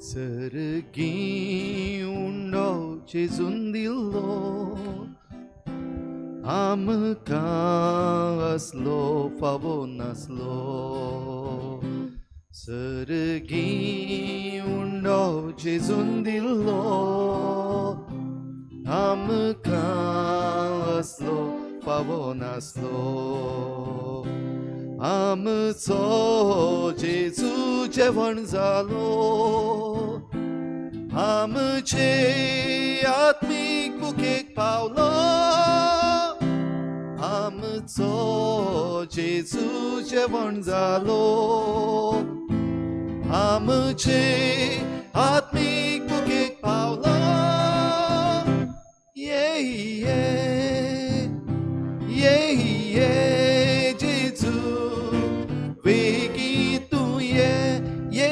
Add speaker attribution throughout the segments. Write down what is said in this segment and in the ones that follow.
Speaker 1: सर्गी undo जेजून दिल्लो आमकां असलो फावो नासलो. सर्गी उंडो जेजून दिल्लो आमकां असलो फावो नासलो. आमचो जेजू जेवण जालो आमचे आत्मीक भुकेक पावलो. आमचो जेजू जेवण जालो आमचे आत्मीक भुकेक पावलो. ये ये ये ये जेजू वेगी तूं ये ये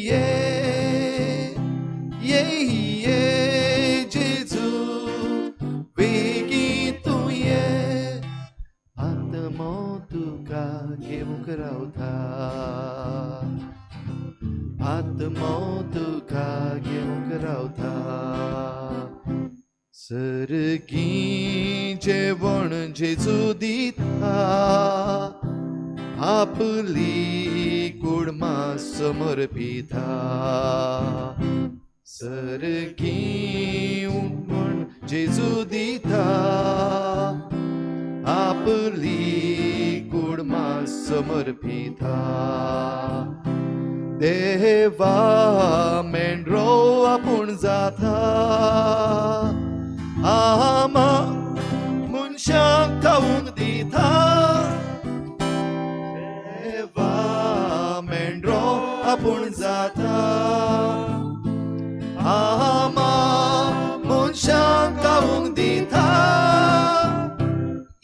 Speaker 1: ये ये ये जेजू वेगी तूं ये. आत्मो तुका घेवंक रावता आत्मो तुका घेवंक रावता. सर्गी जेवण जेजू दिता आपली कुडमा समर्पिता. सर्गी जेवण जेजू दिता आपली कुडमा समर्पिता. देवा मेंढरो आपूण जाता आमा मनशांक खावंक दिता. देवा मेंढरो आपूण जाता आमा मनशांक खावंक दिता.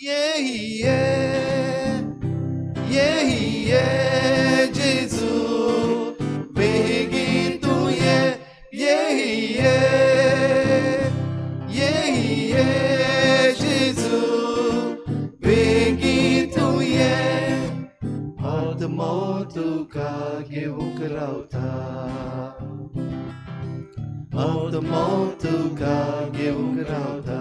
Speaker 1: ये ये ये ये जेजू बेगीन तूं ये ये ये ये ये जेजू बेगीन तूं ये. आत्मो तुका घेवंक रावता आत्मो तुका घेवंक रावता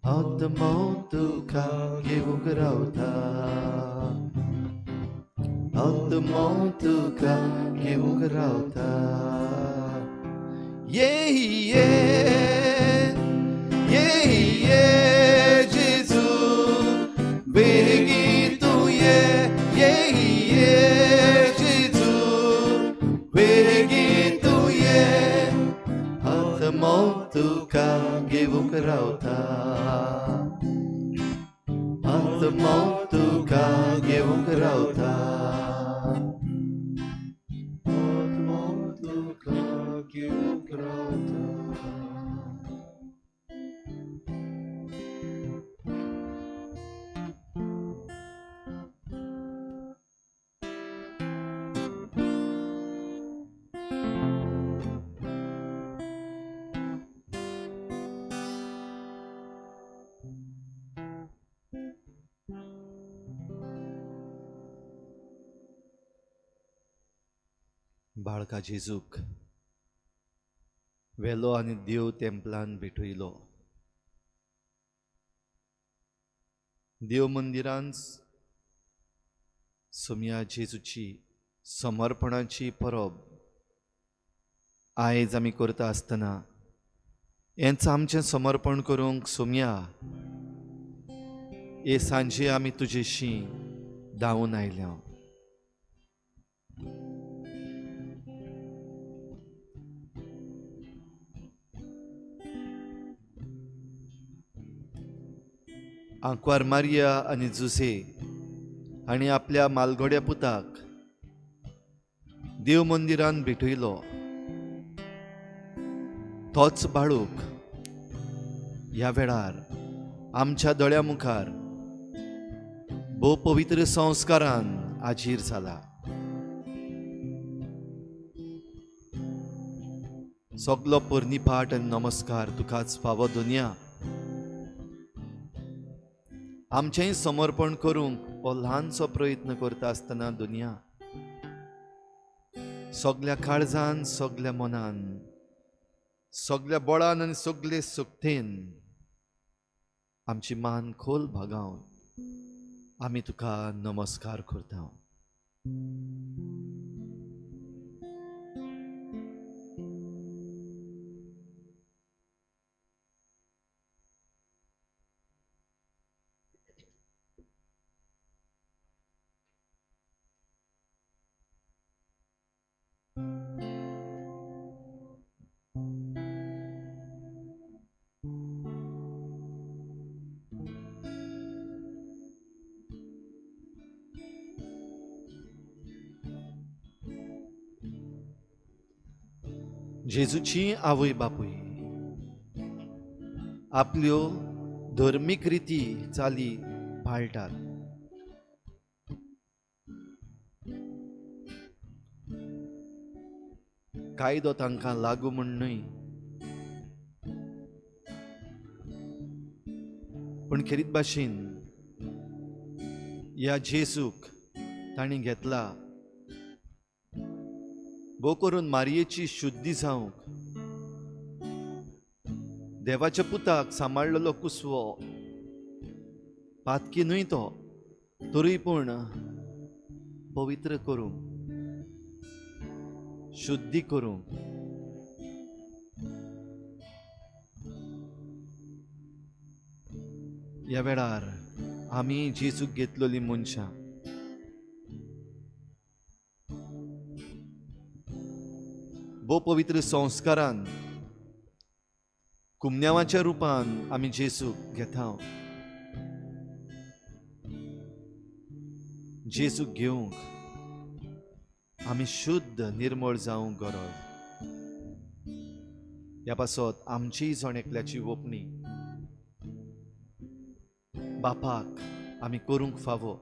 Speaker 1: आत्मो तुका घेवंक रावता आत्मो तुका घेवंक रावता. ये ये ये ये जेजू बेगीन तूं ये ये ये जेजू बेगीन तूं ये. आत्मो तुका घेवंक रावता आत्मो तुका घेवंक रावता आत्मो तुका घेवंक रावता. बाळका जेजूक वेलो आनी देव तेंपलान भेटयलो. देव मंदिरांत सोम्या जेजूची समर्पणाची परब आयज आमी करता आसतना हेंच आमचें समर्पण करूंक सोम्या हे सांजे आमी तुजेशी धांवून आयल्या. आंकवार मारिया आनी जुसे हांणी आपल्या मालगोड्या पुताक देव मंदिरान भेटयलो. तोच बाळूक ह्या वेळार आमच्या दोळ्या मुखार भोव पवित्र संस्कारान आजीर जाला. सगलो परनिपाट आनी नमस्कार तुकाच फावो दुनिया. आमचेंय समर्पण करूंक हो ल्हानसो प्रयत्न करता आसतना दुनिया सगल्या काळजान, सगल्या मनान, सगल्या बळान आनी सगळे सुक्तेन आमची मान खोल भागावन आमी तुका नमस्कार करता. जेजूची आवय बापूय आपल्यो धर्मीक रिती चाली पाळटात. कायदो तांकां लागू म्हूण न्हय, पूण खेरीत भाशेन ह्या जेजूक तांणी घेतला भोव करून मारयेची शुद्धी जावंक, देवाच्या पुताक सांबाळलेलो कुसवो पातकी न्हय तो, तरी पूण पवित्र करूंक, शुद्धी करूंक ह्या वेळार आमी जेजूक घेतलेली मनशां भोव पवित्र संस्कारान कुमन्यावाच्या रुपान आमी जेजूक घेता. जेजूक घेवंक आमी शुद्ध निर्मळ जावंक गरज. ह्या पासत आमची जण एकल्याची ओपणी बापाक आमी करूंक फावो.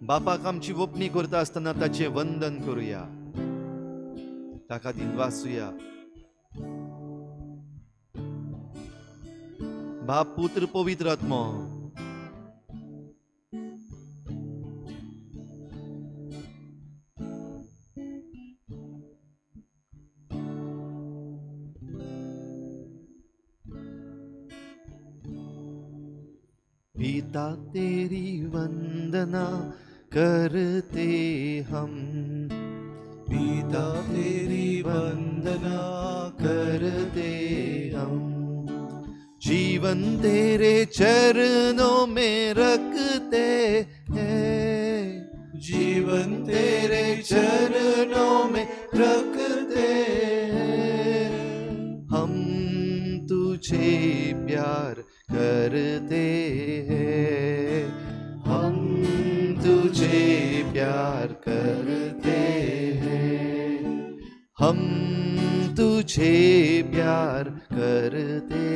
Speaker 1: बापाक आमची ओपणी करता आसतना ताचें वंदन करुया, ताका दिनवासुया. बाप, पुत्र, पवित्र आत्मो पिता तेरी वंदना करते हम, पिता तेरी वंदना करते हम, जीवन तेरे चरणों में रखते हैं, जीवन तेरे चरणों में रखते हैं. हम तुझे प्यार करते हैं, हम तुझे प्यार करते हैं, हम तुझे प्यार करते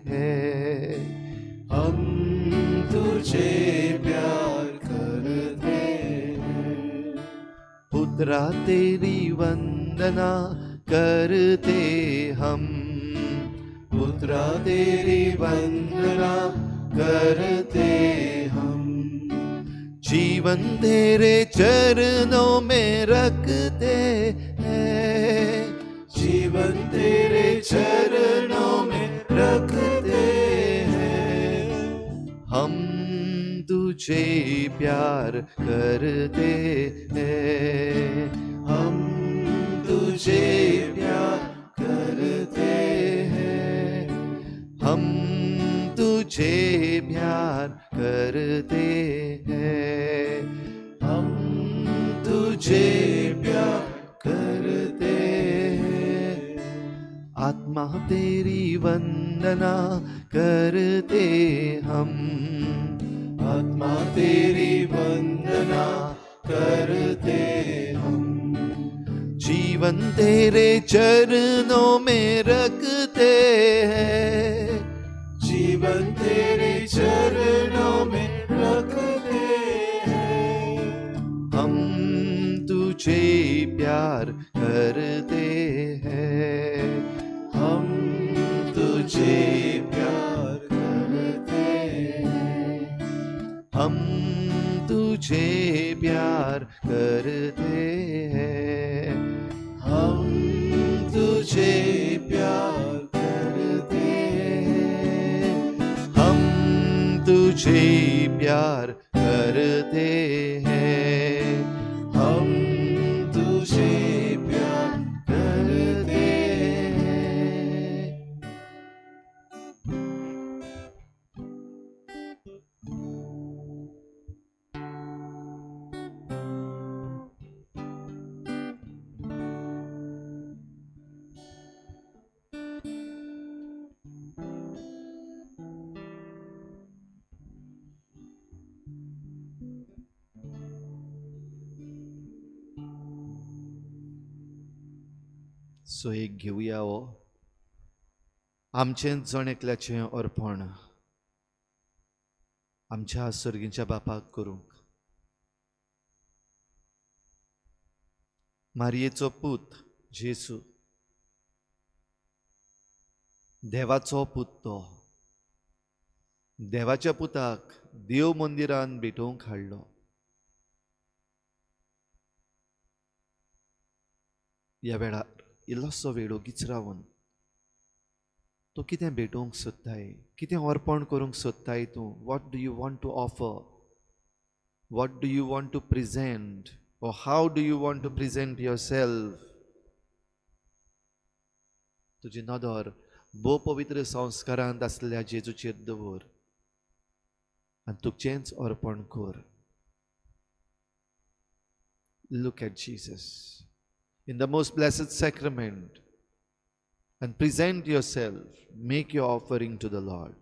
Speaker 1: हैं, हम तुझे प्यार करते हैं. पुत्रा तेरी वंदना करते हम, पुत्रा तेरी वंदना करते हम, जीवन तेरे चरणों में रखते हैं, जीवन तेरे चरणों में रखते हैं. हम तुझे प्यार करते हैं, हम तुझे प्यार करते हैं, हम तुझे प्यार करते हैं, हम तुझे प्यार करते हैं. आत्मा तेरी वंदना करते हम, आत्मा तेरी वंदना करते हम, जीवन तेरे चरणों में रखते हैं, जीवन तेरे चरणों में रखते हैं. हम तुझे प्यार करते हैं, हम तुझे प्यार करते हैं, हम तुझे प्यार प्यार करते हैं, हम तुझे प्यार करते हैं, हम तुझे प्यार करते हैं, हम तुझे प्यार करते हैं. सो एक घेऊया हो आमचें जणेकल्याचें अर्पण आमच्या सर्गीच्या बापाक करूंक. मारयेचो पूत जेसू, देवाचो पूत तो, देवाच्या पुताक देव मंदिरान भेटोवंक हाडलो. ह्या वेळार इल्लोसो वेळ ओगीच रावन तो कितें भेटोवंक सोदताय, कितें अर्पण करूंक सोदताय तूं. What do you want to offer, what do you want to present, or how do you want to present yourself. तुजी नदर भोव पवित्र संस्कारांत आसलेल्या जेजूचेर दवर आनी तुजेंच अर्पण कर. Look at Jesus in the most blessed sacrament and present yourself, make your offering to the Lord.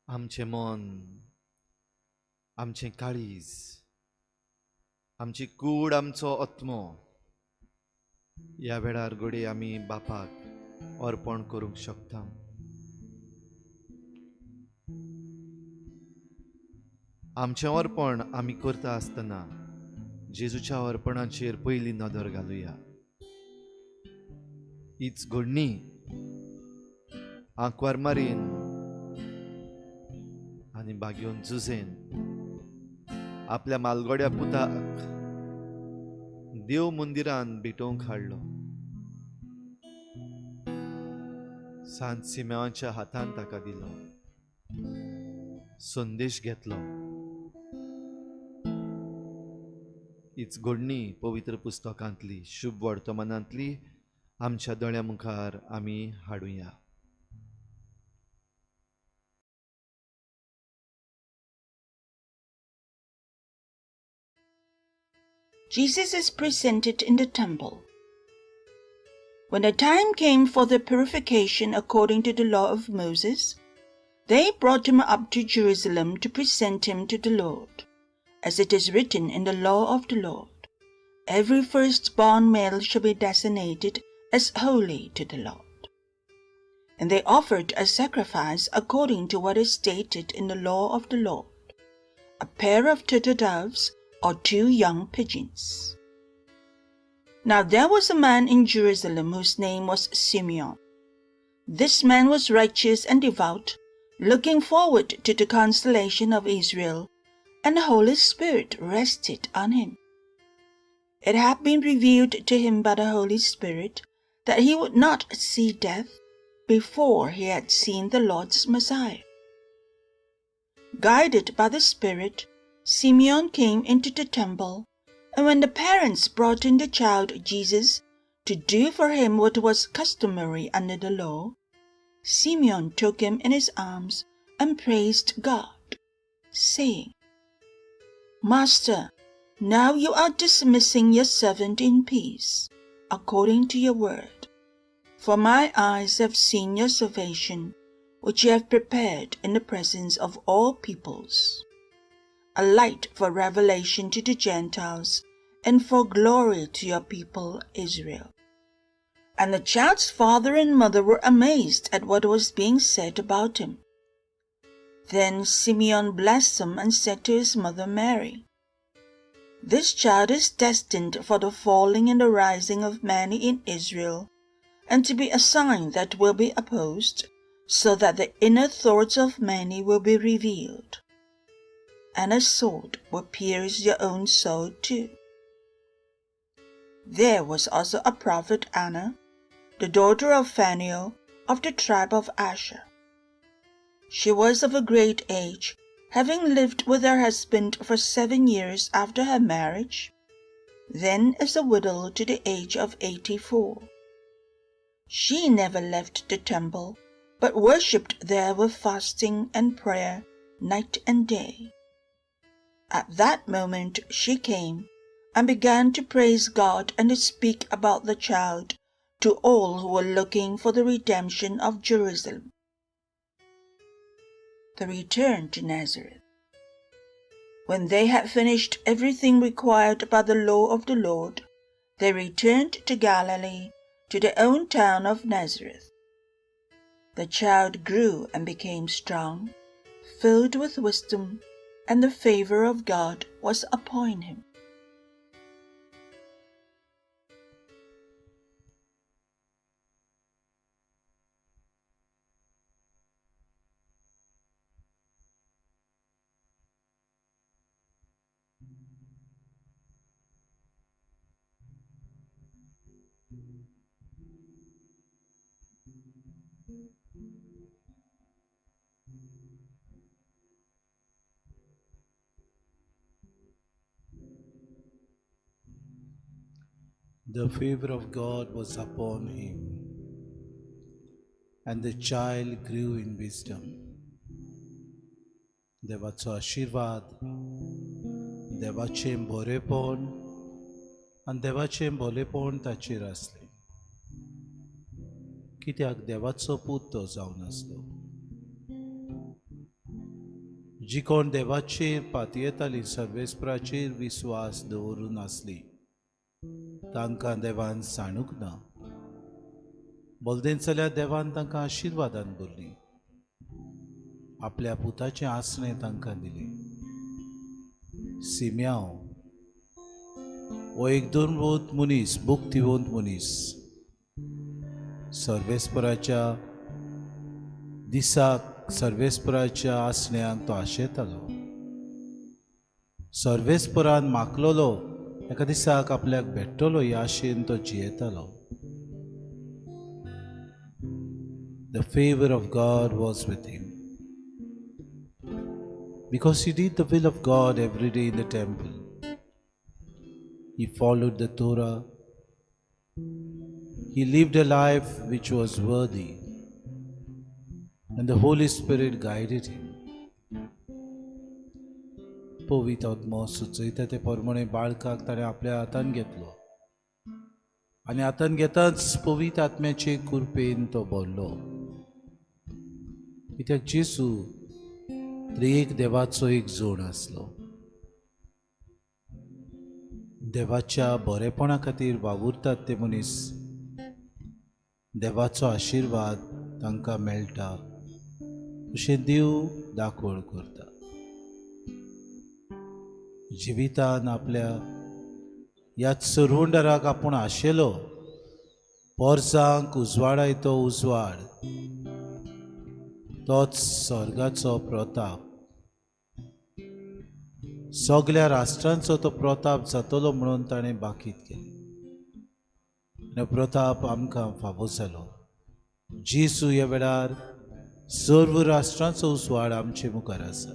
Speaker 1: आमचें मन, आमचें काळीज, आमची कूड, आमचो आत्मो ह्या वेळार घडये आमी बापाक अर्पण करूंक शकता. आमचें अर्पण आमी करता आसतना जेजूच्या अर्पणाचेर पयली नदर घालुया. हीच घडणी आंकवार मारीन आनी बागेवन झुजेन आपल्या मालगोड्या पुताक देव मंदिरान भेटोवंक हाडलो. सांत सिमेओनाच्या हातान ताका दिलो, संदेश घेतलो. हीच घडणी पवित्र पुस्तकांतली, शुभ वर्तमानांतली आमच्या दोळ्या मुखार आमी हाडुया.
Speaker 2: Jesus is presented in the temple. When the time came for the purification according to the law of Moses, they brought him up to Jerusalem to present him to the Lord, as it is written in the law of the Lord, every firstborn male shall be designated as holy to the Lord. And they offered a sacrifice according to what is stated in the law of the Lord, a pair of turtle doves or 2 young pigeons. Now there was a man in Jerusalem whose name was Simeon. This man was righteous and devout, looking forward to the consolation of Israel, and the Holy Spirit rested on him. It had been revealed to him by the Holy Spirit that he would not see death before he had seen the Lord's Messiah. Guided by the Spirit, Simeon came into the temple, and when the parents brought in the child Jesus to do for him what was customary under the law, Simeon took him in his arms and praised God, saying, "Master, now you are dismissing your servant in peace, according to your word. For my eyes have seen your salvation, which you have prepared in the presence of all peoples, a light for revelation to the Gentiles and for glory to your people Israel." And the child's father and mother were amazed at what was being said about him. Then Simeon blessed him and said to his mother Mary, "This child is destined for the falling and the rising of many in Israel, and to be a sign that will be opposed, so that the inner thoughts of many will be revealed. And a sword will pierce your own soul too." There was also a prophet Anna, the daughter of Phanuel of the tribe of Asher. She was of a great age, having lived with her husband for 7 years after her marriage, then as a widow to the age of 84. She never left the temple, but worshipped there with fasting and prayer night and day. At that moment she came and began to praise God and to speak about the child to all who were looking for the redemption of Jerusalem. The return to Nazareth. When they had finished everything required by the law of the Lord, they returned to Galilee, to their own town of Nazareth. The child grew and became strong, filled with wisdom, and the favor of God was upon him.
Speaker 3: The favor of God was upon him, and the child grew in wisdom. देवाचो आशीर्वाद, देवाचें बरेपण आनी देवाचें भलेपण ताचेर आसलें, कित्याक देवाचो पूत तो जावन आसलो. जी कोण देवाचेर पातयेताली सर्वेस्पराचेर विस्वास दवरून आसली, तांकां देवान साणूक ना. बोलदेन जाल्यार देवान तांकां आशिर्वादान भरली. आपल्या पुताचें आसणें तांकां दिलें. सिम्याव हो एक दुर्बोध मनीस, भुक्तिवंत मनीस, सर्वेस्पराच्या दिसाक सर्वेस्पराच्या आसण्यांक तो आशेतालो. सर्वेस्परान मागलोलो एका दिसाक आपल्याक भेटतलो ह्या आशेन तो जियेतालो. The favor of God was with him, because he did the will of God every day in the temple. He followed the Torah. He lived a life which was worthy, and the Holy Spirit guided him. पवित्र आत्मो सुचयता ते प्रमाणे बाळकाक ताणें आपल्या हातान घेतलो, आनी हातान घेताच पवित्र आत्म्याचे कृपेन तो भरलो. कित्याक जेसू त्रिएक देवाचो एक जोड आसलो. देवाच्या बरेपणा खातीर वावुरतात ते मनीस, देवाचो आशिर्वाद तांकां मेळटा अशें देव दाखोळ करता. जिवितान आपल्या ह्या चरोंडराक आपूण आशेलो, पोरसांक उजवाडाय तो उजवाड, तोच स्वर्गाचो प्रताप. सगळ्या राष्ट्रांचो तो प्रताप जातलो म्हणून ताणें बाकीत केलें. आनी प्रताप आमकां फावो जालो. जेजू ह्या वेळार सर्व राष्ट्रांचो उजवाड आमचे मुखार आसा.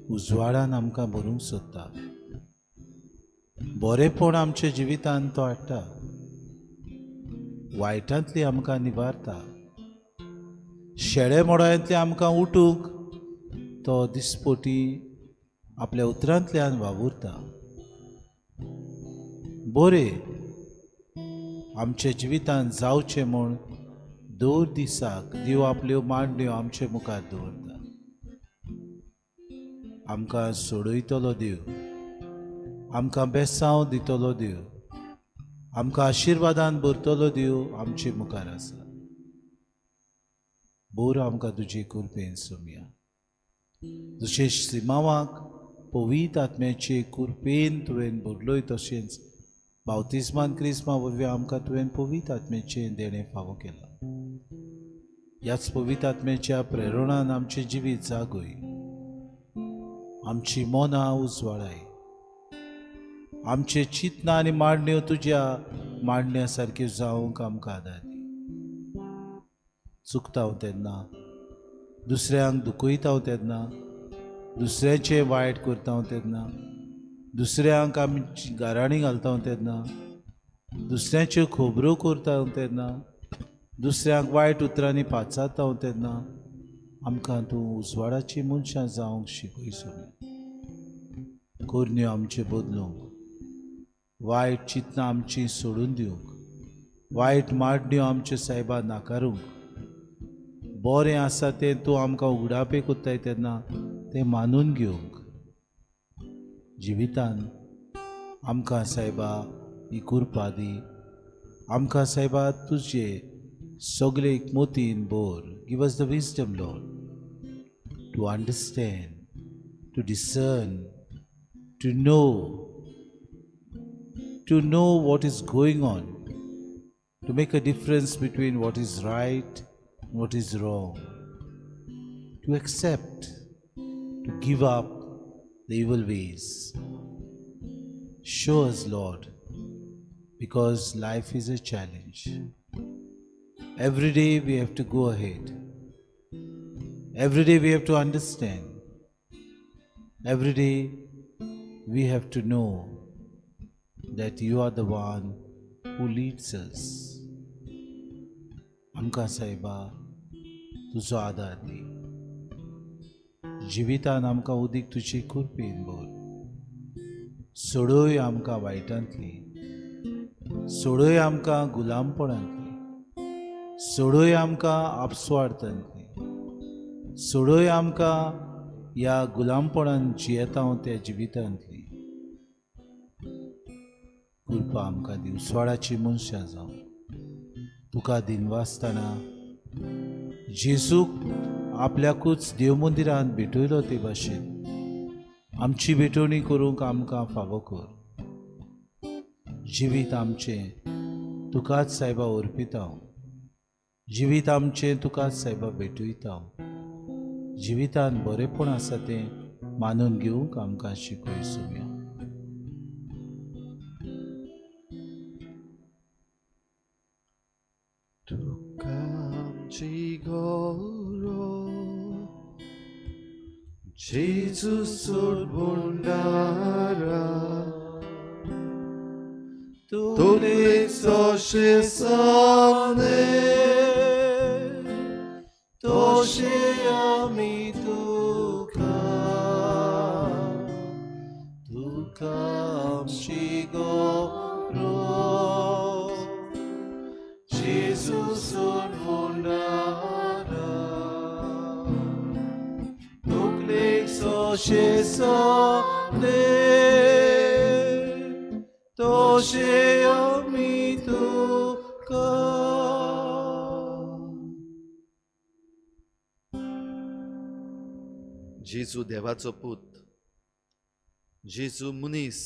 Speaker 3: उजवाडान आमकां भरूंक सोदता. बरेपण आमच्या जिवितांत तो हाडटा. वायटांतली आमकां निवारता. शेळे मोडांतले आमकां उठूंक तो दिसपोटी आपल्या उतरांतल्यान वावुरता. बरे आमच्या जिवितांत जावचें म्हूण दर दिसाक देव आपल्यो मांडण्यो आमचे मुखार दवरता. आमकां सोडयतलो देव, आमकां बेसांव दितलो देव, आमकां आशिर्वादान भरतलो देव आमचे मुखार आसा. बोर आमकां तुजे कृपेन सोमया. जशें श्रीमावाक पवित्र आत्म्याचे कृपेन तुवें भरलोय तशेंच बावतिस्मान क्रिस्मा वरवीं आमकां तुवें पवित्र आत्म्याचें देणें फावो केलां. ह्याच पवित्र आत्म्याच्या प्रेरणान आमचें जिवीत जागोय. आमची मोनां उजवाडाय. आमचे चिंतना आनी मांडण्यो तुज्या मांडण्या सारक्यो जावंक आमकां आदार दी. चुकता हांव तेन्ना, दुसऱ्यांक दुखयता हांव तेन्ना, दुसऱ्याचें वायट करता हांव तेन्ना, दुसऱ्यांक आमची गाराणी घालता हांव तेन्ना, दुसऱ्याच्यो खबरो करता हांव तेन्ना, दुसऱ्यांक वायट उतरांनी पाचारता हांव तेन्ना आमकां तूं उजवाडाची मनशां जावंक शिकय सोम्या. कोरण्यो आमचे बदलूंक, वायट चिंतना आमची सोडून दिवंक, वायट मांडण्यो आमच्यो सायबा नाकारूंक, बरें आसा तें तूं आमकां उगडापे कोत्ताय तेन्ना तें मानून घेवंक. जिवितान आमकां सायबा ही कृपा दी. आमकां सायबा तुजे सगळे मोतीन बोर. Give us the wisdom Lord to understand, to discern, to know what is going on, to make a difference between what is right and what is wrong, to accept, to give up the evil ways. Show us, Lord, because life is a challenge. Every day we have to go ahead. Every day we have to understand. Every day we have to know that you are the one who leads us. आमकां सायबा तुजो आदार दी. जिवितान आमकां उदीक तुजी कृपेन भर. सोडय आमकां वायटांतली, सोडय आमकां गुलामपणांतली, सोडय आमकां आपस्वार्थांतली, सोडय आमकां ह्या गुलामपणान जियेता हांव त्या जिवितांतली. कृपा आमकां दी. उजवाडाची मनशां जावं. तुका दिनवासतना जेजूक आपल्याकूच देव मंदिरांत भेटयलो ते भाशेन आमची भेटवणी करूंक आमकां फावो कर. जिवीत आमचें तुकाच सायबा अर्पिता हांव. जिवीत आमचें तुकाच सायबा भेटयता हांव. जिवितान बरेपण आसा तें मानून घेवंक आमकां शिकय सोम्या.
Speaker 1: तुका आमची गौरव जेजू सोडबोंडारा तुले सोशे सोने तोशे आमी तुका आमची गौरव जेजू सोडबोंडारा तुले सोशे सोने तोशे आमी तुका. जेजू देवाचो पूत, जेजू मनीस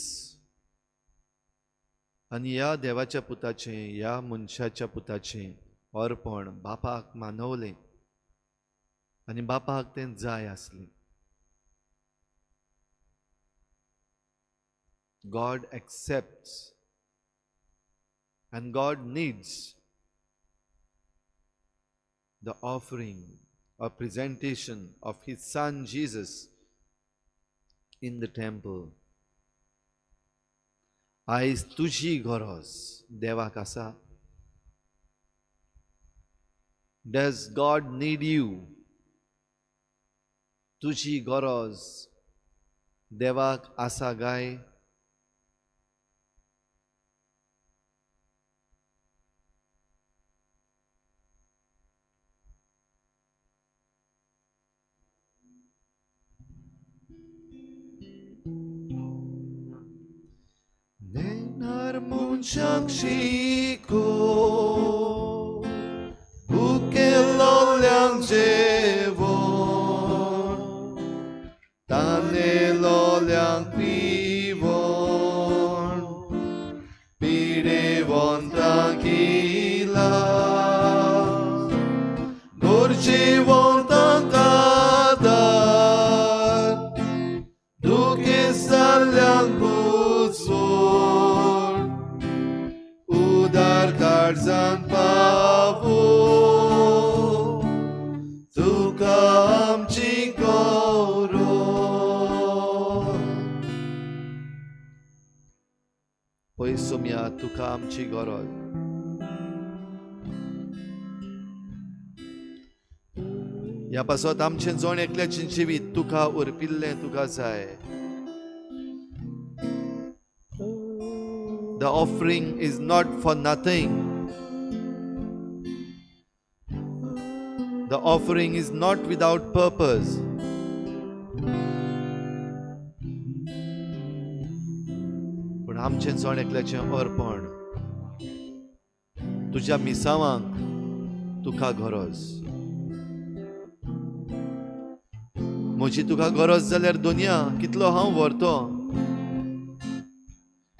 Speaker 1: आनी ह्या देवाच्या पुताचें ह्या मनशाच्या पुताचें अर्पण बापाक मानवलें आनी बापाक तें जाय आसलें. God accepts and God needs the offering or presentation of His Son Jesus in the temple. आयज तुझी गरज देवाक आसा? Does God need you? तुझी गरज देवाक आसा गाय? Nenar munchak shiko Bukelol yang jevon Tanelol yang pivon Pirevon tranquila Gorjevon tankadar Duke salyang budzor Udar karzan pavo Tuka amchi goro Poisomia tuka amchi goro ह्या पासत आमचें जोण एकल्याचें जिवीत तुका उरपिल्लें तुका जाय. The offering is not for nothing. The offering is not without purpose. पण आमचें जोण एकल्याचें अर्पण तुज्या मिसावांक तुका गरज. म्हजी तुका गरज जाल्यार दुनिया कितलो हांव व्हरतो,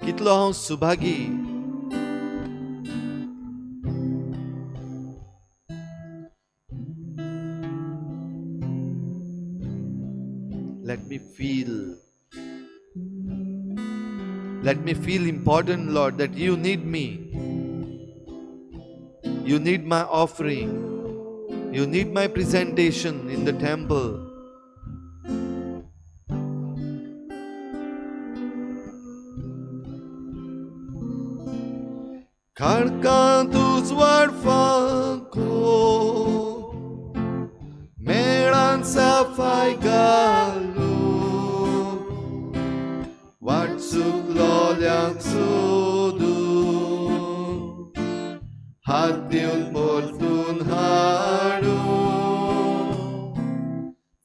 Speaker 1: कितलो हांव Subhagi. Let me feel important, Lord, that you need me. You need my offering. You need my presentation in the temple. Carcantus warfanco Meranza fai gallo Watsuk loliang sudu Hadiun mortun haru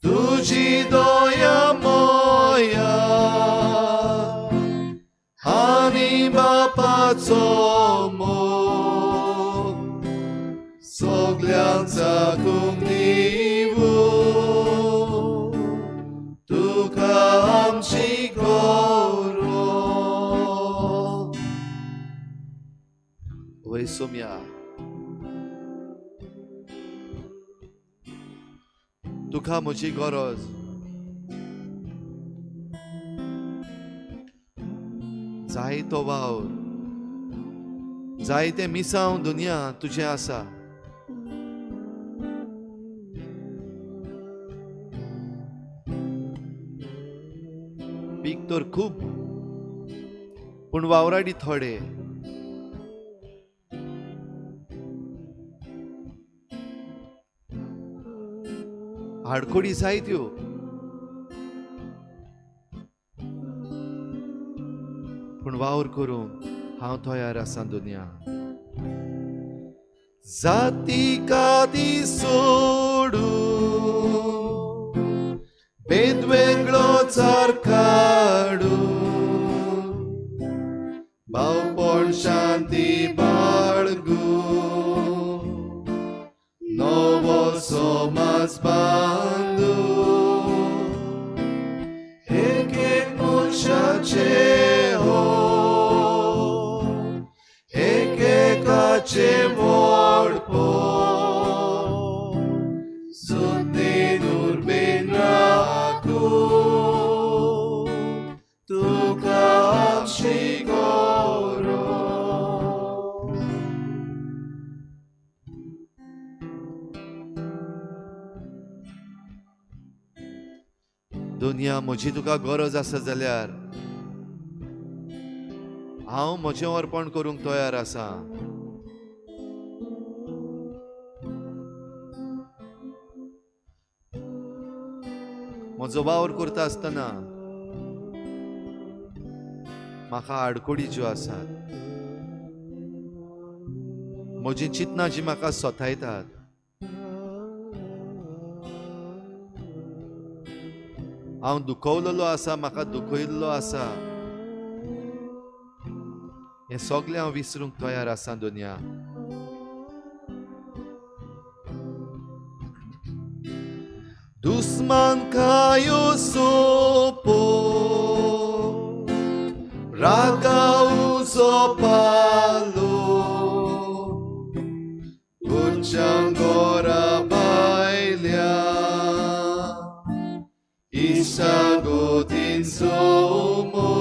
Speaker 1: Tuji doya moya Anima pazzomo Soglianza cognivo Tuka amci goro Oi somia Tuka moci goroz जायतो वावर जायते मिसांव दुनिया तुझे आसा. Peak तर खूब पूण वावराडी थोडे. हाडकोडी जायत्यो पूण वावर करूंक हांव तयार आसा दुनिया. जाती काती सोडून भेद वेगळो चारकाडून भावपण शांती बाळगून नवो समाज बांदून एक एक मनशाचे Cevordpo Suttinur benraku Tuka amci दुनिया म्हजी तुका गरज आसा जाल्यार हांव म्हजें अर्पण करूंक तयार आसा. म्हजो वावर करता आसतना म्हाका आडकोडी ज्यो आसात, म्हजी चिंतनां जी म्हाका सोतायतात, हांव दुखवलेलो आसा, म्हाका दुखयल्लो आसा, हें सगळें हांव विसरूंक तयार आसा दुनिया. Duszmanka eu sopo, raga uso palo, Bucciangora bailea, Isagotin somo,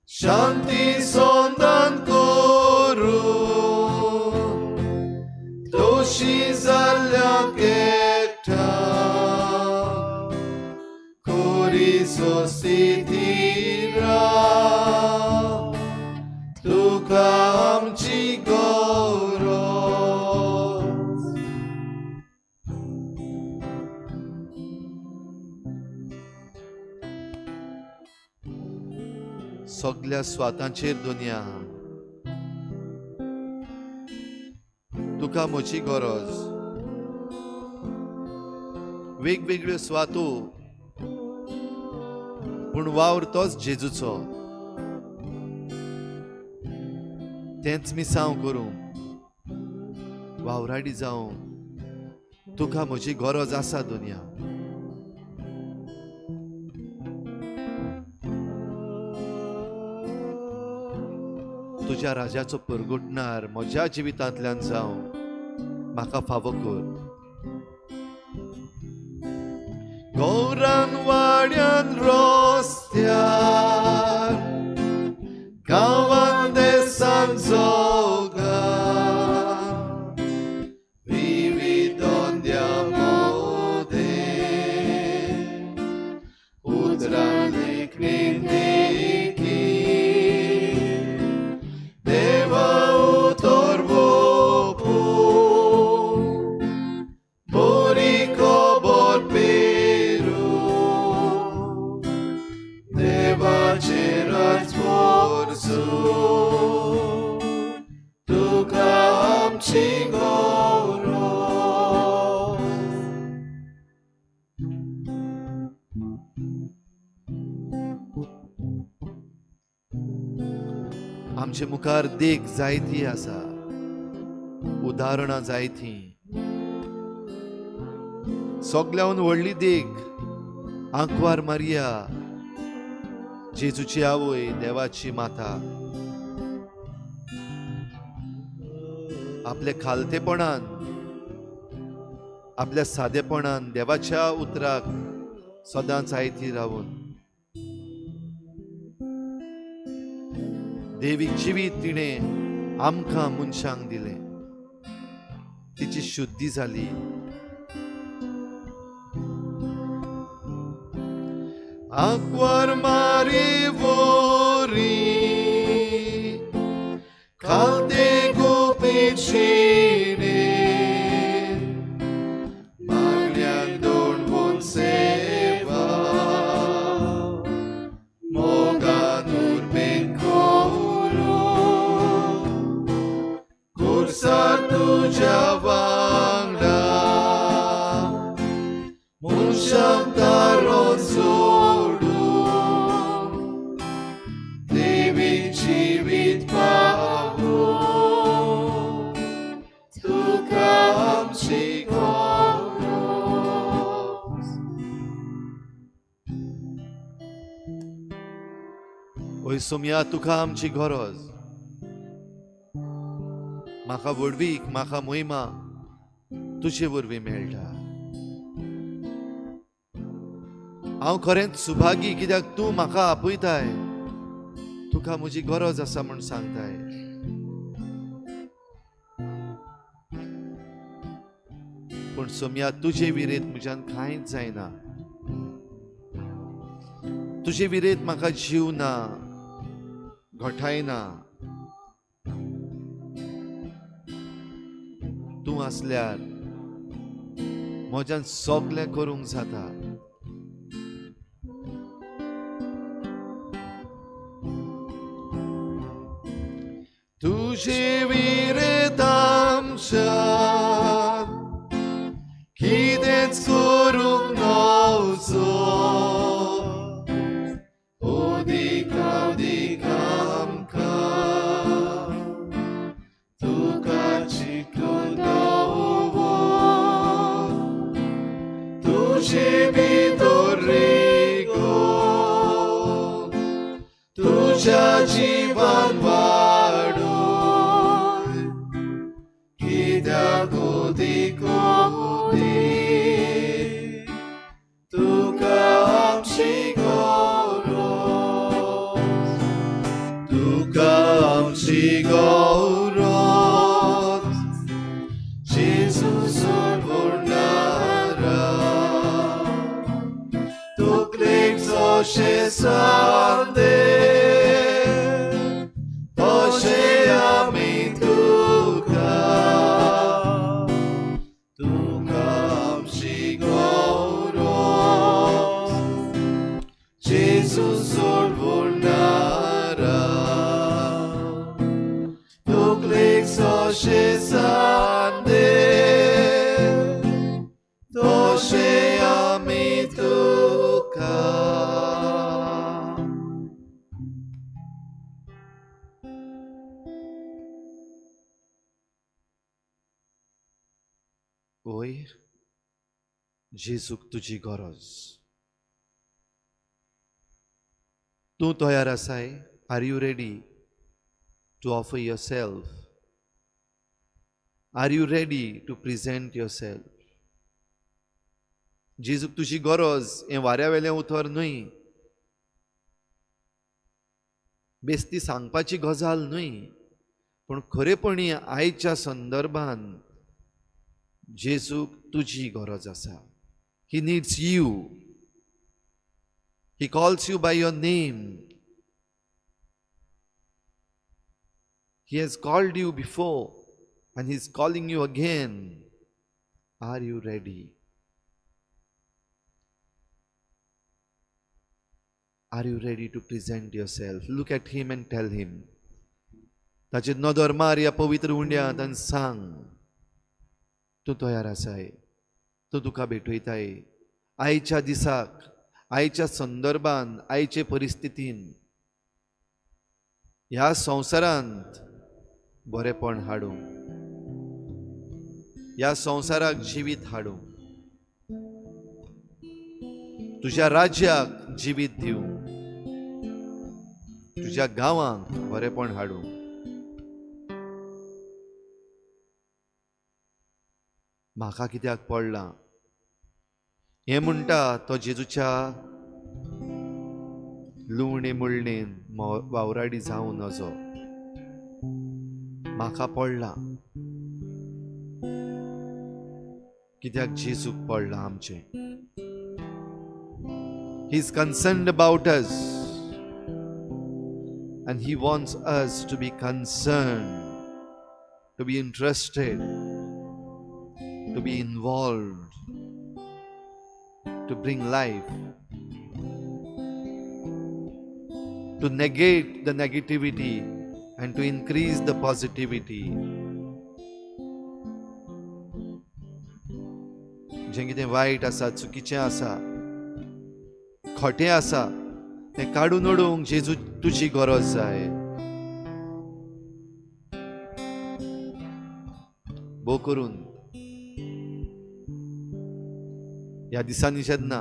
Speaker 1: Shanti sondan koru, Doshi zalyake Sositira tuka amci goros. सगळ्या स्वातांचेर दुनिया तुका म्हजी गरज. वेगवेगळ्यो स्वातो पूण वावर तोच जेजूचो. तेंच मिसांव करूं वावराडी जावं तुका म्हजी गरज आसा दुनिया. तुज्या राजाचो परगुटणार म्हज्या जिवितांतल्यान जावं म्हाका फावो कर. गौरान वाड्यान रस्त्यार गांवान देसान जोगान विविधोंद्या मोदे उदरान लेखनीन देखी देवा उतर वोपू बोरी खबर पे तुका आमची गौरव. आमचे मुखार देख जायती आसा, उदाहरणां जायतीं. सगळ्याहून व्हडली देख आंकवार मारिया, जेजूची आवय, देवाची माता. आपल्या खालतेपणान, आपल्या सादेपणान देवाच्या उतराक सदांच आयती रावून देवीक जिवीत तिणें आमकां मनशांक दिलें. तिची शुद्धी जाली. आंकवार मारी वोरी खालते गोपेचीने मागल्यान दोडवून सेवा मोगान उर्बेन कोरू कुर्सा तुझ्या वांगडा मनशांक तारोन ओय सोम्या तुका आमची गरज. म्हाका वडवीक, म्हाका मोहिमा तुजे वरवीं मेळटा. हांव खरेंच सुभागी कित्याक तूं म्हाका आपयताय. तुका म्हजी गरज आसा म्हूण सांगताय. पूण सोम्या तुजे विरेत म्हज्यान कांयच जायना. तुजे विरेत म्हाका जीव ना, घोटाय ना. तूं आसल्यार म्हज्यान सगळें करूंक जाता. तुजे विरेत आमच्यान कितेंच करूंक नवचो. ओदीक आमकां तुका चिंतून दवर. तुजे भितर रेगोन तुज्या जिवान वाडून कित्याक ओदीक तुका आमची गरज. तुका आमची गरज. जेजू सोडवणारा तकलेक जशें सांदे तशें आमी तुका. तुका आमची गरज. जेजू सोडवणारा तकलेक जशें सांदे तशें आमी तुका. ओय जेजूक तुजी गरज. तूं तयार आसाय? Are you ready to offer yourself? Are you ready to present yourself? जेजूक तुजी गरज हें वाऱ्यावेलें उतर न्हय, बेस्ती सांगपाची गजाल न्हय, पूण खरेपणी आयच्या संदर्भान जेजूक तुजी गरज आसा. He needs you. He calls you by your name. He has called you before and He is calling you again. Are you ready? Are you ready to present yourself? Look at Him and tell Him. ताचे नदर मार ह्या पवित्र उंड्यांत आनी सांग, तूं तयार आसाय. तो तुका भेटयताय आयच्या दिसाक, आयच्या संदर्भान, आयचे परिस्थितीन. ह्या संवसारांत बरेपण हाडूंक, ह्या संवसाराक जिवीत हाडूंक, तुज्या राज्याक जिवीत दिवंक, तुज्या गांवांक बरेपण हाडूंक. म्हाका कित्याक पडलां हें म्हणटा तो जेजूच्या लुवणे मुळणेन वावराडी जावन नजो. म्हाका पडलां कित्याक जेजूक पडलां आमचें. He is concerned about us and He wants us to be concerned, to be interested, to be involved, to bring life, to negate the negativity and to increase the positivity. जें कितें वायट आसा, चुकीचें आसा, खोटें आसा, तें काडून उडोवंक जेजू तुजी गरज जाय. भोव करून ह्या दिसांनी जेन्ना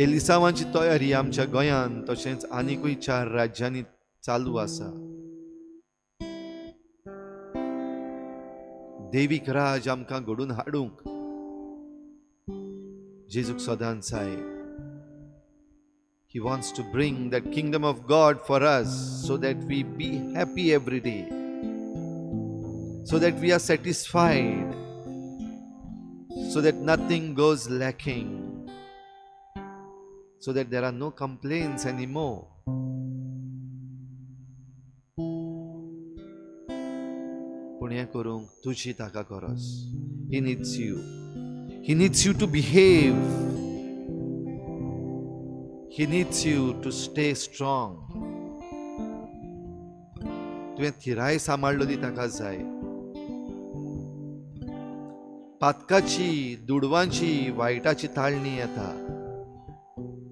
Speaker 1: एलिसांवांची तयारी आमच्या गोंयांत तशेंच आनीकूय 4 राज्यांनी चालू आसा, देवीक राज आमकां घडून हाडूंक जेजूक सदांच जाय. He wants to bring that kingdom of God for us so that we be happy every day, so that we are satisfied, so that nothing goes lacking, so that there are no complaints anymore. पूण हें करूंक तुजी ताका गरज. He needs you. He needs you to behave. He needs you to stay strong. तुवें थिराय सांबाळलोली ताका जाय. पातकाची, दुडवांची, वायटाची ताळणी येता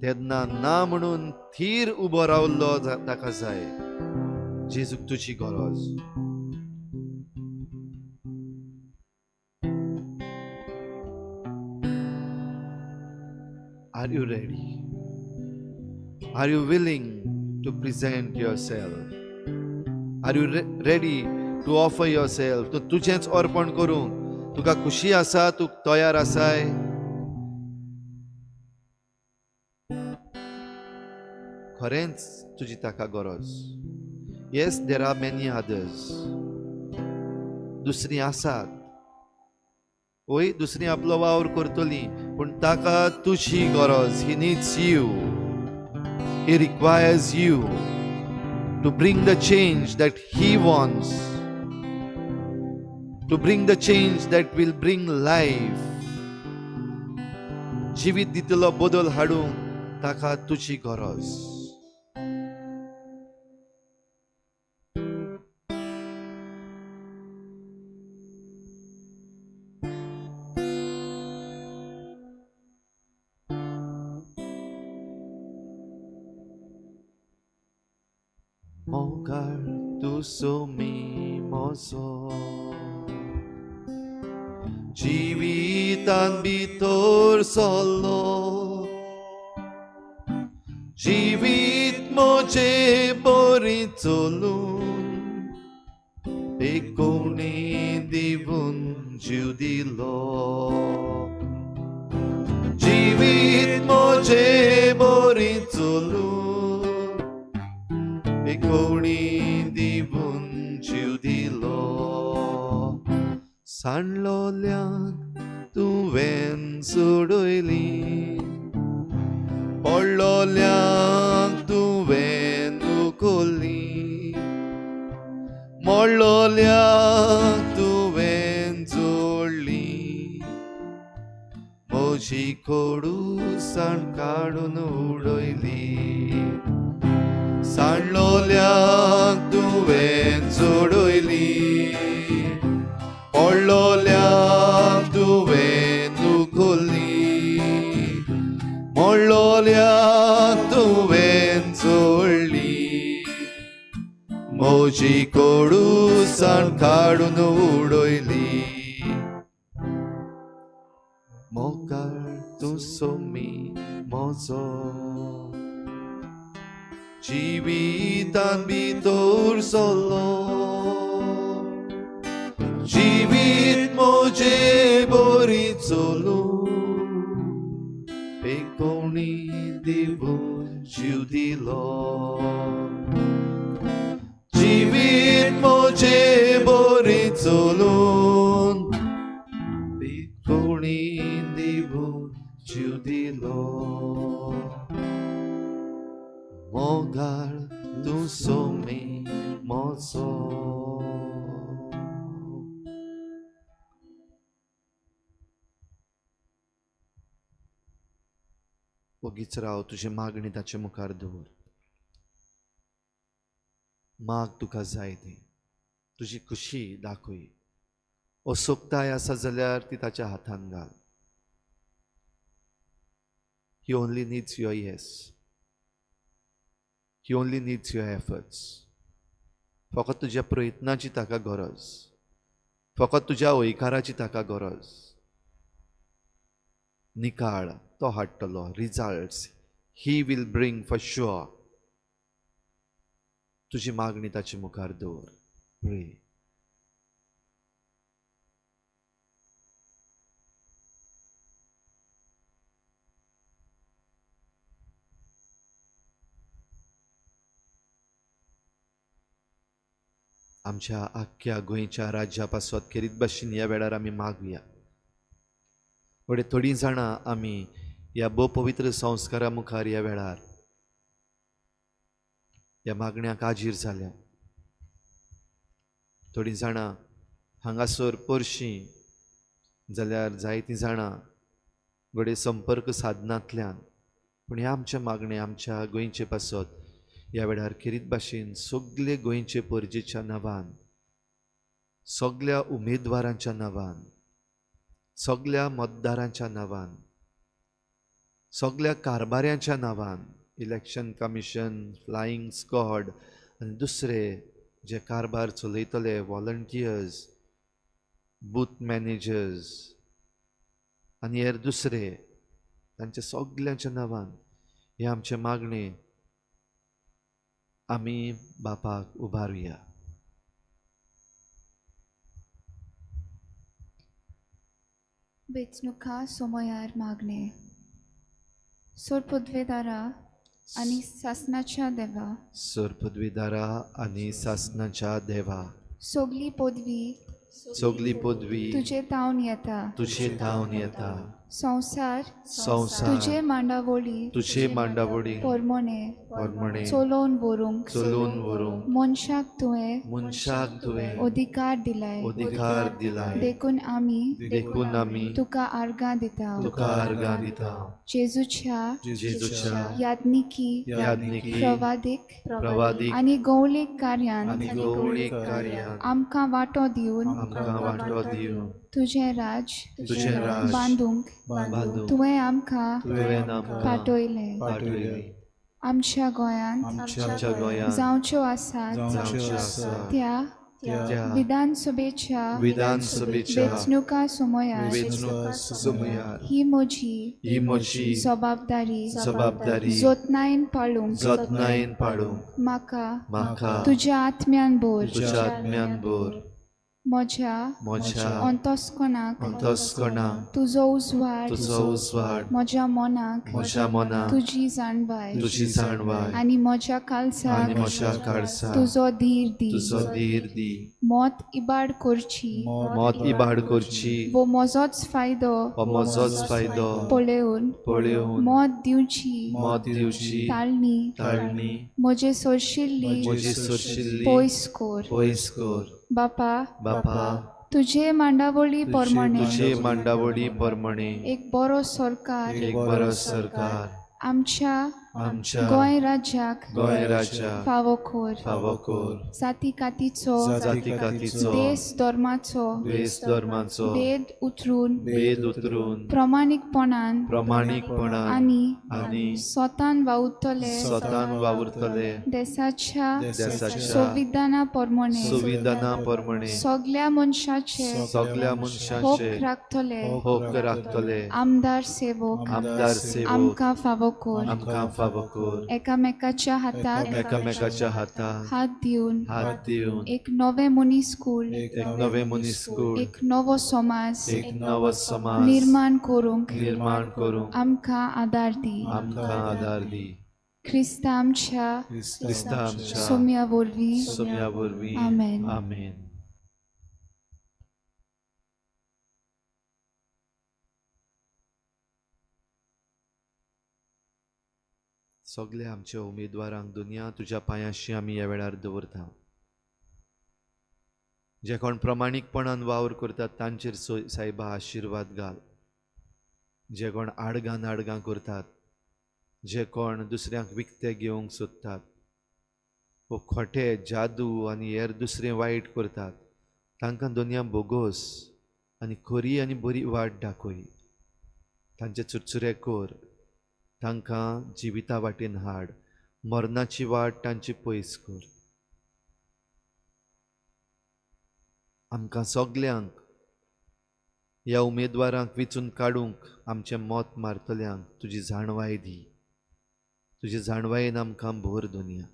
Speaker 1: तेन्ना ना म्हणून थीर उबो रावल्लो ताका जाय. जेजूक तुजी गरज. Are you ready? Are you willing to present yourself? Are you ready to offer yourself? तूं तुजेंच अर्पण करूंक तुका खुशी आसा? तूं तयार आसाय? खरेंच तुजी ताका गरज. Yes, there are many others. दुसरीं आसात. ओय, दुसरीं आपलो वावर करतलीं, पूण ताका तुजी गरज. He needs you. He requires you to bring the change that he wants, to bring the change that will bring life. जिवीत दितलो बदल हाडूंक ताका तुजी गरज. Mogar tu somi mozo jivitan bitor solo jivit moje boritolun ekoni divun judilo jivit moje boritolun कोणी दिवून जीव दिलो. सांडलोल्यांक तुवें सोडयली, पडलोल्यांक तुवें दुखोवली, मोडलोल्यांक तुवें जोडली. म्हजी खोडूसाण काडून उडयली. सांडलोल्यांक तुवें जोडयली, पडलोल्यांक तुवें दुखोवली, मोडलोल्यांक तुवें जोडली. म्हजी खोडूसाण काडून उडयली. मोगाळ तूं सोमी म्हजो जिवितान भितर सल्लो जिवीत म्हजे बरी चलूं पेकोणी दिवून जीव दिलो. जिवीत म्हजे बरी चलून पेकोणी दिवून जीव दिलो. Mogar tu somi mozo. वगीच राव, तुझे मागणी ताचे मुखार दवर. माग तुका जाय ती. तुजी खुशी दाखय. असोक्ताय आसा जाल्यार ती ताच्या हातान घाल. He only needs your yes. He only needs your efforts. फकत तुज्या प्रयत्नाची ताका गरज. फकत तुज्या वैकाराची ताका गरज. निकाळ तो हाडटलो. Results he will bring for sure. तुजी मागणी ताचे मुखार दवर. Pray. आमच्या आख्या गोंयच्या राज्या पासत खेरीत भाशेन ह्या वेळार आमी मागुया. थोडीं जाणां आमी ह्या भोव पवित्र संस्कारा मुखार ह्या वेळार ह्या मागण्याक हाजीर जाल्या. थोडीं जाणां हांगासर परशीं जाल्यार जायतीं जाणां घोडे संपर्क साधनांतल्यान, पूण ह्या आमच्या मागणे आमच्या गोंयचे पासत ह्या वेळार खेरीत भाशेन सगळे गोंयचे परजेच्या नांवान, सगळ्या उमेदवारांच्या नांवान, सगळ्या मतदारांच्या नांवान, सगळ्या कारभाऱ्यांच्या नांवान, इलेक्शन कमिशन, फ्लायींग स्क्वॉड आनी दुसरे जे कारभार चलयतले, वॉलंटियर्स, बूथ मॅनेजर्स आनी हेर दुसरे, तांच्या सगळ्यांच्या नांवान हे आमचे मागणे आमी बापाक उबारुया.
Speaker 4: वेंचणुका समयार मागणे. सोर पदवेदारा आनी शासनाच्या देवा,
Speaker 1: सर पदवीदारा आनी शासनाच्या देवा,
Speaker 4: सगली पदवी तुजे तावन येता.
Speaker 1: तुझे धांवन येता.
Speaker 4: संसार
Speaker 1: तुझे मांडावळी
Speaker 4: पोरमोणे चलोवन व्हरूंक मनशाक तुवें अधिकार दिलाय. देखून आमी तुका आर्गां दिता. जेजूच्या यादनिकी प्रवादीक आनी गौळीक कार्यान आमकां वांटो दिवन तुझे राज बांदूंक तुवें आमकां पाठयलें. आमच्या गोंयांत जावच्यो आसात त्या विधानसभेच्या वेंचणुका समयार ही म्हजी जबाबदारी जतनायेन पाळूंक म्हाका तुज्या आत्म्यान भर. म्हज्या अंतस्कणाक तुजो उजवाड, म्हज्या मोनाक तुजी जाणवाय आनी म्हज्या काळजाक तुजो धीर दी. मोत इबाड करची वो म्हजोच फायदो पळोवन मोत दिवची ताळणी म्हजे सोरशिल्ली पयस कोर. बापा तुझे मांडावळी पोरमोणे एक बरो सरकार आमच्या गोंय राज्याक फावो कोर. जाती कातीचो देश धर्माचो भेद उतरून प्रामाणिकपणान आनी स्वतान वावुरतले देशाच्या संविधाना पोरमोणे सगळ्या मनशाचे होक राखतले. आमदार सेवक आमकां फावो कोर. एकामेकाच्या हाताक हात दिवन एक नवे मनीसकूळ एक नवो समाज निर्माण करूंक आमकां आदार दी. ख्रिस्ता आमच्या सोम्या वरवीं आमेन.
Speaker 1: सगळ्या आमच्या उमेदवारांक दुनिया तुज्या पांयाशी आमी ह्या वेळार दवरता. जे कोण प्रामाणीकपणान वावर करतात तांचेर सायबा आशिर्वाद घाल. जे कोण आडगां करतात, जे कोण दुसऱ्यांक विकते घेवंक सोदतात, वो खोटे जादू आनी हेर दुसरें वायट करतात, तांकां दुनिया बोगोस आनी खरी आनी बरी वाट दाखय. तांचे चुरचुरे कोर, तांकां जिविता वाटेन हाड, मरणाची वाट तांची पयस कर. आमकां सगल्यांक ह्या उमेदवारांक वेंचून काडूंक आमचें मत मारतल्यांक तुजी जाणवाय दी. तुजे जाणवायेन आमकां भर दुनिया.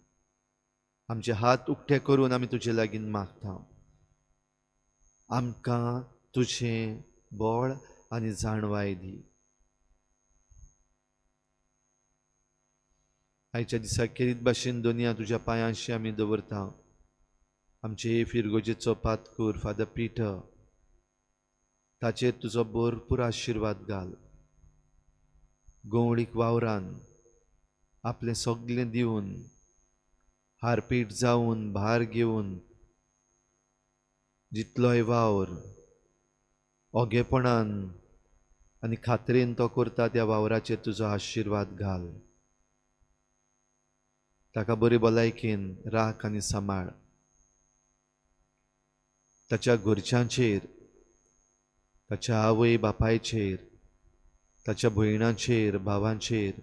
Speaker 1: आमचे हात उक्ते करून आमी तुजे लागीं मागता. आमकां तुजें बळ आनी जाणवाय दी. आयच्या दिसा खेरीत भाशेन दुनिया तुज्या पांयांशी आमी दवरता. आमचे फिरगोजेचो पातकूर फादर पिटर, ताचेर तुजो भरपूर आशिर्वाद घाल. गवळीक वावरान आपले सगळें दिवन हारपीट जावन भार घेवन जितलोय वावर ओगेपणान आनी खात्रेन तो करता त्या वावराचेर तुजो आशिर्वाद घाल. ताका बरे भलायकेन राख आनी सांबाळ. ताच्या घरच्यांचेर, ताच्या आवय बापायचेर, ताच्या भयणांचेर भावांचेर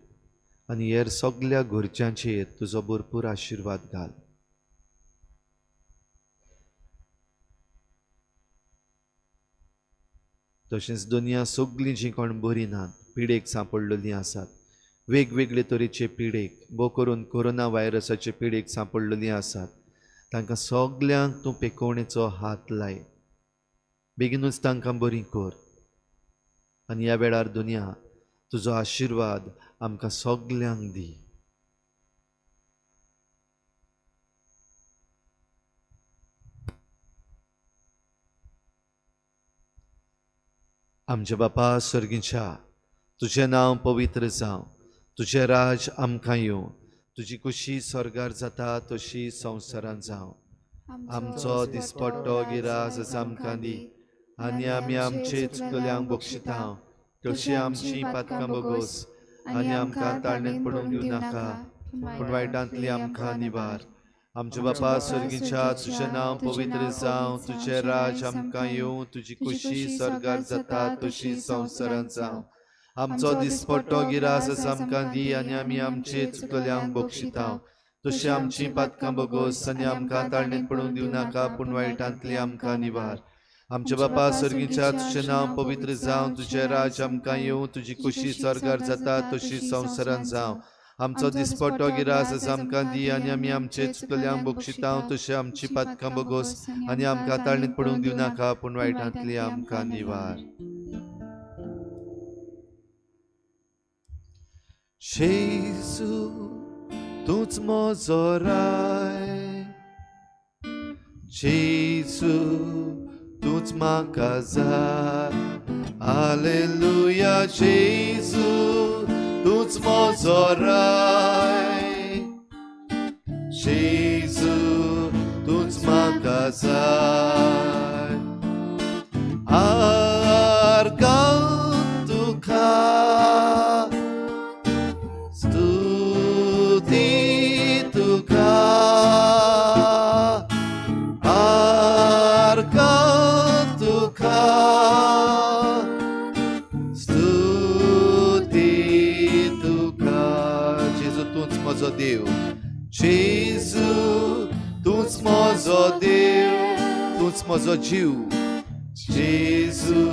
Speaker 1: आनी हेर सगळ्या घरच्यांचेर तुजो भरपूर आशिर्वाद घाल. तशेंच दुनिया सगळीं जीं कोण बरीं नात, पिडेक सांपडलेलीं आसात, वेगवेगळे तरेचे पिडेक, बो करून कोरोना व्हायरसाचे पिडेक सांपडलेलीं आसात, तांकां सगल्यांक तूं पेकोवणेचो हात लाय. बेगीनूच तांकां बरीं कर. आनी ह्या वेळार दुनिया तुजो आशिर्वाद आमकां सगल्यांक दी. आमचे बापा स्वर्गीच्या, तुजें नांव पवित्र जावं, तुजें राज आमकां येवं, तुजी कुशी स्वर्गार जाता तशी संवसारांत जावं. आमचो दिसपट्टो गिरास आमकां दी, आनी आमी आमचे चुकल्यांक बक्षितांव, तशी आमची पातकां बोगोस, आनी आमकां ताळणेंत पडूंक दिवं नाका, पूण वायटांतली आमकां निवार. आमचे बापा स्वर्गीच्या, तुजें नांव पवित्र जावं, तुजें राज आमकां येवं, तुजी कुशी स्वर्गार जाता तशी संवसारांत जावं. आमचो दिसपट्टो गिरास आमकां दी, आनी आमी आमचे चुकल्यांक बक्षितांव, तशी आमची पातकां बोगोस, आनी आमकां ताळणेंत पडूंक दिवं नाका, पूण वायटांतली आमकां निवार. आमचे बापा स्वर्गीच्या, तुजें नांव पवित्र जावं, तुजें राज आमकां येवं, तुजी कुशी स्वर्गार जाता तशी संवसारांत जावं. आमचो दिसपट्टो गिरास आमकां दी, आनी आमी आमचे चुकल्यांक बक्षितांव, तशें आमची पातकां बोगोस, आनी आमकां ताळणेंत पडूंक दिवं नाका, पूण वायटांतली आमकां निवार. जेजू तूंच म्हजो राय, जेजू तूंच म्हाका जाय. हालेलुया. जेजू तूंच म्हजो राय, जेजू तूंच म्हाका जाय. आर्गां तुका स्तुती तुका, आर्गां तुका म्हजो देव. जेजू तूंच म्हजो देव, तूंच म्हजो जीव. जेजू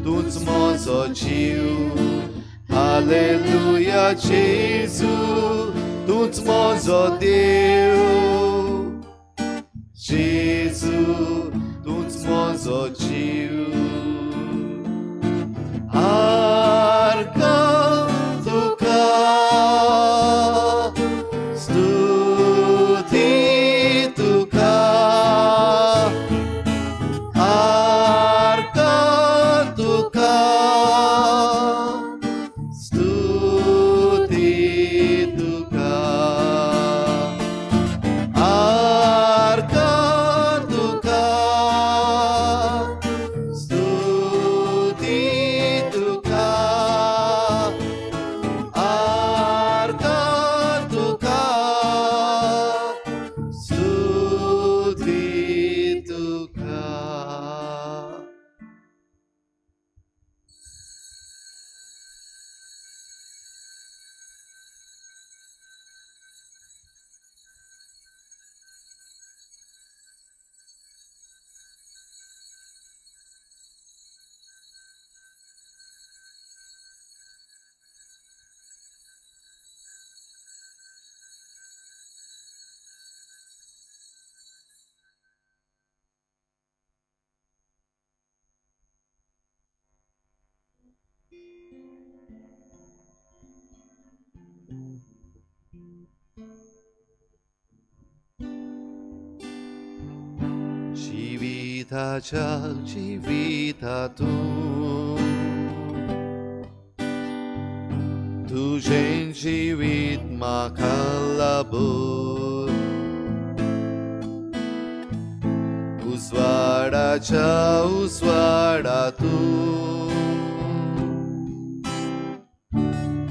Speaker 1: तूंच म्हजो जीव. हालेलुया. जेजू तूंच म्हजो देव, जेजू तूंच म्हजो जीव. जीविताच्या जीवितातून तुझें जिवीत म्हाका लाबून उजवाडाच्या उजवाडातूं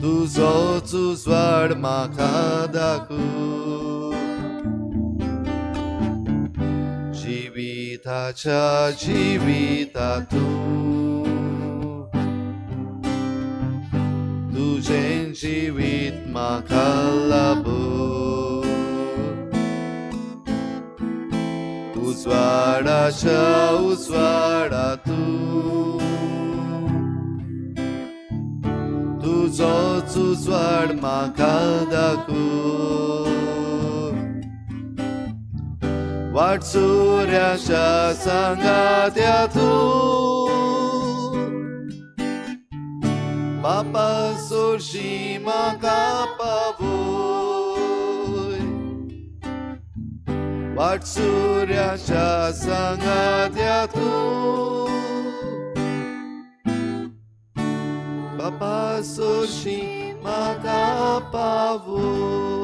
Speaker 1: तुझोच उजवाड म्हाका दाखूं जिविताच्या जिवितातूं तुझें जिवीत म्हाका लाबूं उजवाडाच्या उजवाडातूं तुझोच उजवाड म्हाका दाखूं वाटसुऱ्याच्या सांगात्यातूं पापा सोर्शी म्हाका पावोय वाटसुऱ्याच्या सांगात्यातूं पापा सोर्शी म्हाका पावोय